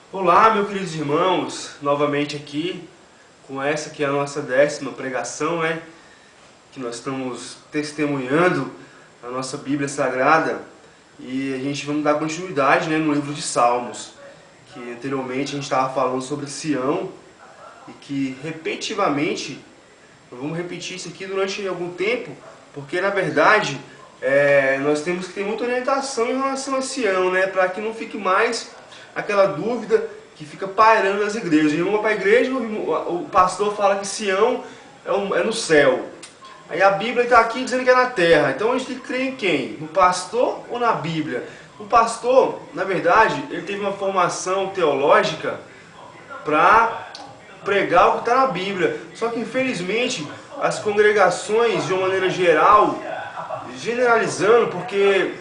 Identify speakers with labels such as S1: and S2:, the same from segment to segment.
S1: Olá, meus queridos irmãos, novamente aqui com essa que é a nossa 10ª pregação, que nós estamos testemunhando a nossa Bíblia Sagrada e a gente vamos dar continuidade, no livro de Salmos, que anteriormente a gente estava falando sobre Sião e que repetitivamente, vamos repetir isso aqui durante algum tempo, porque na verdade nós temos que ter muita orientação em relação a Sião, para que não fique mais aquela dúvida que fica pairando nas igrejas. Em uma para a igreja, o pastor fala que Sião é no céu. Aí a Bíblia está aqui dizendo que é na terra. Então a gente tem que crer em quem? No pastor ou na Bíblia? O pastor, na verdade, ele teve uma formação teológica para pregar o que está na Bíblia. Só que infelizmente as congregações, de uma maneira geral, generalizando, porque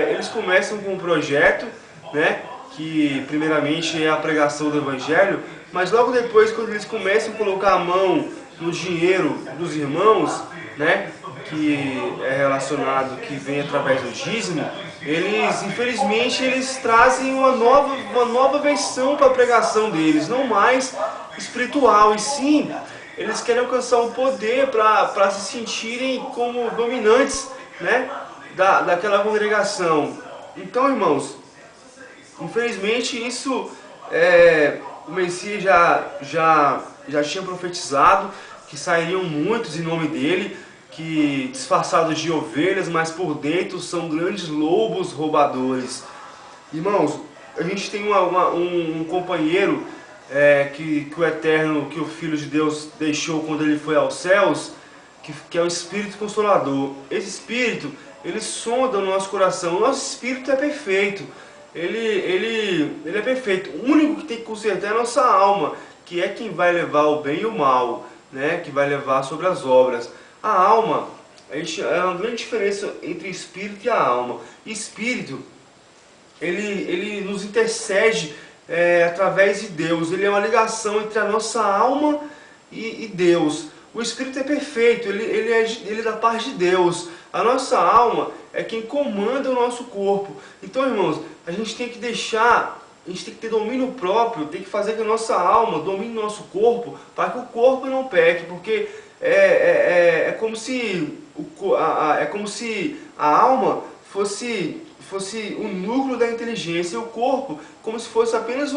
S1: eles começam com um projeto, que primeiramente é a pregação do Evangelho, mas logo depois, quando eles começam a colocar a mão no dinheiro dos irmãos, que é relacionado, que vem através do dízimo, eles, infelizmente, eles trazem uma nova versão para a pregação deles, não mais espiritual, e sim, eles querem alcançar um poder para se sentirem como dominantes, daquela congregação. Então, irmãos, infelizmente isso o Messias já tinha profetizado que sairiam muitos em nome dele, que disfarçados de ovelhas, mas por dentro são grandes lobos roubadores. Irmãos, a gente tem um companheiro que o Eterno, que o Filho de Deus deixou quando ele foi aos céus, que é o Espírito Consolador. Esse Espírito, ele sonda o nosso coração. O nosso Espírito é perfeito. Ele é perfeito. O único que tem que consertar é a nossa alma, que é quem vai levar o bem e o mal, que vai levar sobre as obras. A alma, é uma grande diferença entre espírito e a alma. Espírito, ele nos intercede através de Deus. Ele é uma ligação entre a nossa alma e Deus. O Espírito é perfeito, ele é da parte de Deus. A nossa alma é quem comanda o nosso corpo. Então, irmãos, a gente tem que ter domínio próprio, tem que fazer que a nossa alma domine o nosso corpo, para que o corpo não peque, porque é como se a alma fosse o núcleo da inteligência, e o corpo como se fosse apenas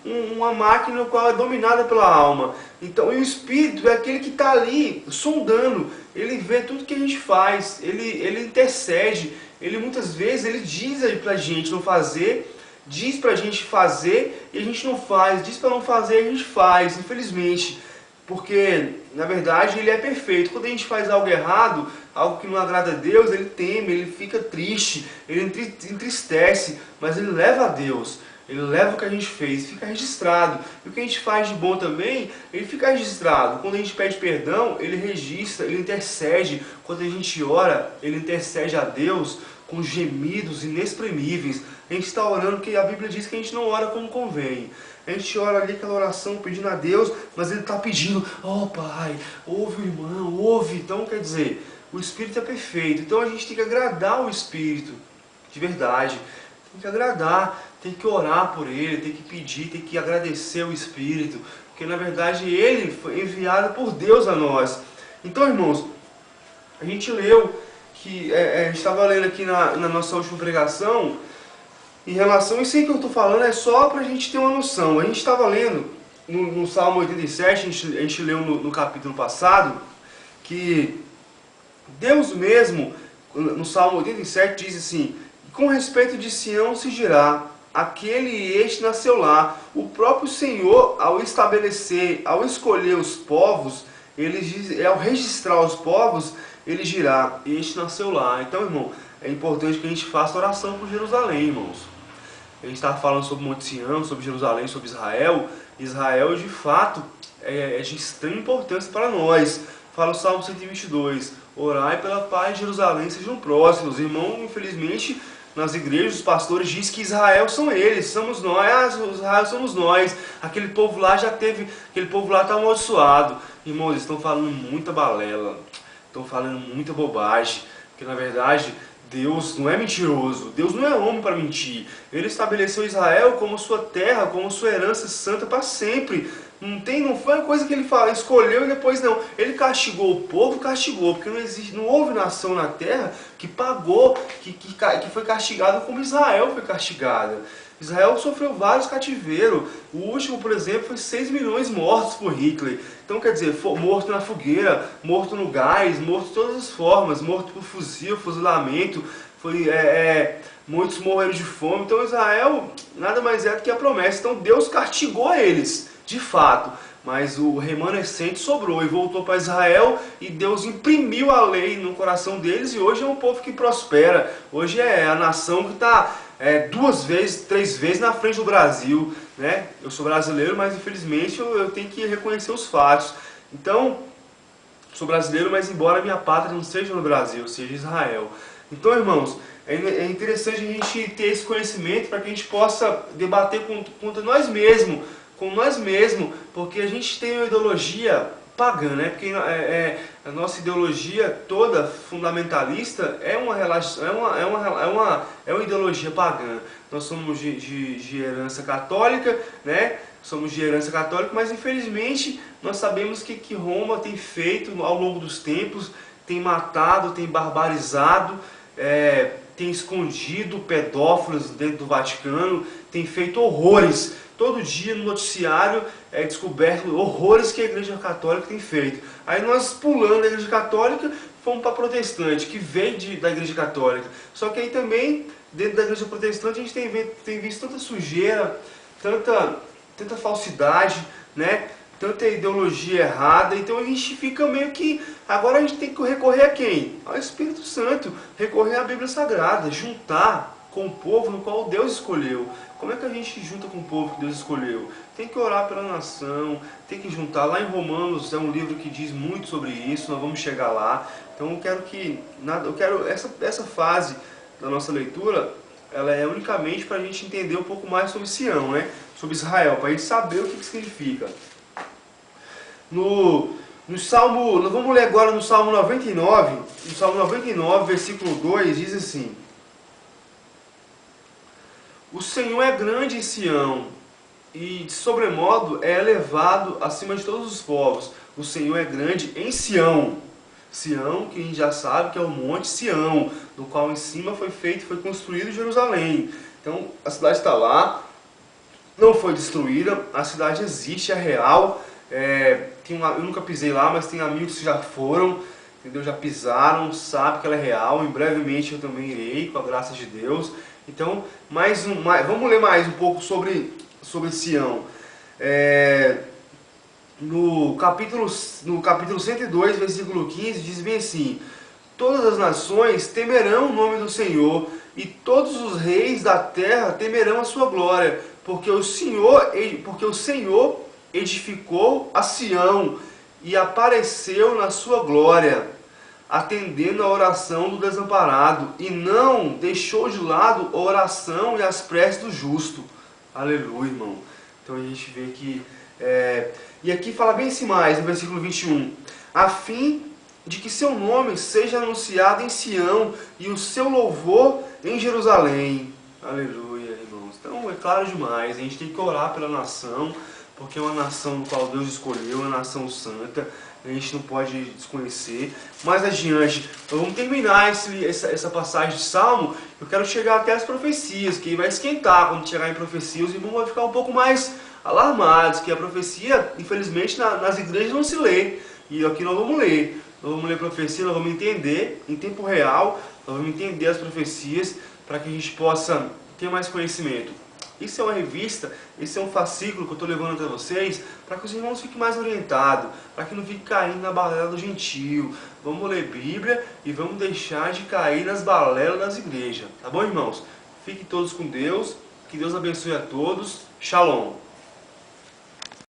S1: uma máquina qual é dominada pela alma. Então, e o Espírito é aquele que está ali sondando, ele vê tudo que a gente faz, ele intercede, ele muitas vezes ele diz aí pra gente não fazer, diz pra gente fazer e a gente não faz, diz pra não fazer e a gente faz, infelizmente. Porque, na verdade, ele é perfeito. Quando a gente faz algo errado, algo que não agrada a Deus, ele teme, ele fica triste, ele entristece, mas ele leva a Deus. Ele leva o que a gente fez, fica registrado. E o que a gente faz de bom também, ele fica registrado. Quando a gente pede perdão, ele registra, ele intercede. Quando a gente ora, ele intercede a Deus com gemidos inexprimíveis. A gente está orando porque a Bíblia diz que a gente não ora como convém. A gente ora ali aquela oração pedindo a Deus, mas ele está pedindo, Pai, ouve o irmão, ouve. Então, quer dizer, o Espírito é perfeito. Então a gente tem que agradar o Espírito, de verdade. Tem que agradar, tem que orar por ele, tem que pedir, tem que agradecer o Espírito. Porque na verdade ele foi enviado por Deus a nós. Então, irmãos, a gente leu que, a gente estava lendo aqui na nossa última pregação, em relação a isso aí que eu estou falando, é só para a gente ter uma noção. A gente estava lendo no Salmo 87, a gente leu no capítulo passado, que Deus mesmo, no Salmo 87, diz assim: com respeito de Sião se dirá, aquele e este nasceu lá. O próprio Senhor, ao estabelecer, ao escolher os povos, ao registrar os povos, ele dirá, este nasceu lá. Então, irmão, é importante que a gente faça oração por Jerusalém, irmãos. A gente estava falando sobre Monte Sião, sobre Jerusalém, sobre Israel. Israel, de fato, é de extrema importância para nós. Fala o Salmo 122, orai pela paz de Jerusalém, sejam próximos. Irmão, infelizmente, nas igrejas, os pastores dizem que Israel são eles, somos nós, Israel somos nós. Aquele povo lá aquele povo lá está amaldiçoado. Irmãos, eles estão falando muita balela, estão falando muita bobagem, porque na verdade Deus não é mentiroso, Deus não é homem para mentir. Ele estabeleceu Israel como sua terra, como sua herança santa para sempre. Não foi uma coisa que ele escolheu e depois não. Ele castigou o povo, castigou, porque não houve nação na terra que pagou, que foi castigada como Israel foi castigada. Israel sofreu vários cativeiros. O último, por exemplo, foi 6 milhões mortos por Hitler. Então, quer dizer, morto na fogueira, morto no gás, morto de todas as formas, morto por fuzil, fuzilamento, muitos morreram de fome. Então, Israel nada mais é do que a promessa. Então, Deus castigou eles, de fato. Mas o remanescente sobrou e voltou para Israel, e Deus imprimiu a lei no coração deles, e hoje é um povo que prospera. Hoje é a nação que está 2 vezes, 3 vezes na frente do Brasil, né? Eu sou brasileiro, mas infelizmente eu tenho que reconhecer os fatos. Então, sou brasileiro, mas embora minha pátria não seja no Brasil, seja Israel. Então, irmãos, é interessante a gente ter esse conhecimento para que a gente possa debater contra nós mesmos, com nós mesmos, porque a gente tem uma ideologia pagã, né? Porque a nossa ideologia toda fundamentalista é uma ideologia pagã. Nós somos de herança católica, né? Somos de herança católica, mas infelizmente nós sabemos que Roma tem feito ao longo dos tempos, tem matado, tem barbarizado, tem escondido pedófilos dentro do Vaticano, tem feito horrores. Todo dia no noticiário é descoberto horrores que a Igreja Católica tem feito. Aí nós pulando da Igreja Católica, fomos para a protestante, que vem da Igreja Católica. Só que aí também, dentro da Igreja Protestante, a gente tem visto tanta sujeira, tanta falsidade, né? Tanta ideologia errada. Então a gente fica meio que... Agora a gente tem que recorrer a quem? Ao Espírito Santo. Recorrer à Bíblia Sagrada. Juntar com o povo no qual Deus escolheu. Como é que a gente junta com o povo que Deus escolheu? Tem que orar pela nação, tem que juntar. Lá em Romanos é um livro que diz muito sobre isso, nós vamos chegar lá. Então eu quero essa fase da nossa leitura, ela é unicamente para a gente entender um pouco mais sobre Sião, né? Sobre Israel, para a gente saber o que significa. No Salmo, nós vamos ler agora no Salmo 99, no Salmo 99, versículo 2, diz assim: o Senhor é grande em Sião, e de sobremodo é elevado acima de todos os povos. O Senhor é grande em Sião. Sião, que a gente já sabe que é o monte Sião, no qual em cima foi construído Jerusalém. Então a cidade está lá, não foi destruída, a cidade existe, é real. Eu nunca pisei lá, mas tem amigos que já foram, entendeu? Já pisaram, sabe que ela é real. Em brevemente eu também irei, com a graça de Deus. Então, vamos ler mais um pouco sobre Sião. No capítulo 102, versículo 15, diz bem assim: todas as nações temerão o nome do Senhor, e todos os reis da terra temerão a sua glória, porque o Senhor edificou a Sião e apareceu na sua glória, atendendo a oração do desamparado, e não deixou de lado a oração e as preces do justo. Aleluia, irmão. Então a gente vê que... E aqui fala bem assim mais, no versículo 21. A fim de que seu nome seja anunciado em Sião e o seu louvor em Jerusalém. Aleluia, irmãos. Então é claro demais, a gente tem que orar pela nação, porque é uma nação no qual Deus escolheu, uma nação santa. A gente não pode desconhecer. Mais adiante, vamos terminar essa passagem de Salmo. Eu quero chegar até as profecias, que vai esquentar quando chegar em profecias. Os irmãos vão ficar um pouco mais alarmados, que a profecia, infelizmente, nas igrejas não se lê. E aqui nós vamos ler. Nós vamos ler profecia, nós vamos entender em tempo real, nós vamos entender as profecias, para que a gente possa ter mais conhecimento. Isso é uma revista, esse é um fascículo que eu estou levando até vocês, para que os irmãos fiquem mais orientados, para que não fiquem caindo na balela do gentio. Vamos ler Bíblia e vamos deixar de cair nas balelas das igrejas. Tá bom, irmãos? Fiquem todos com Deus, que Deus abençoe a todos. Shalom!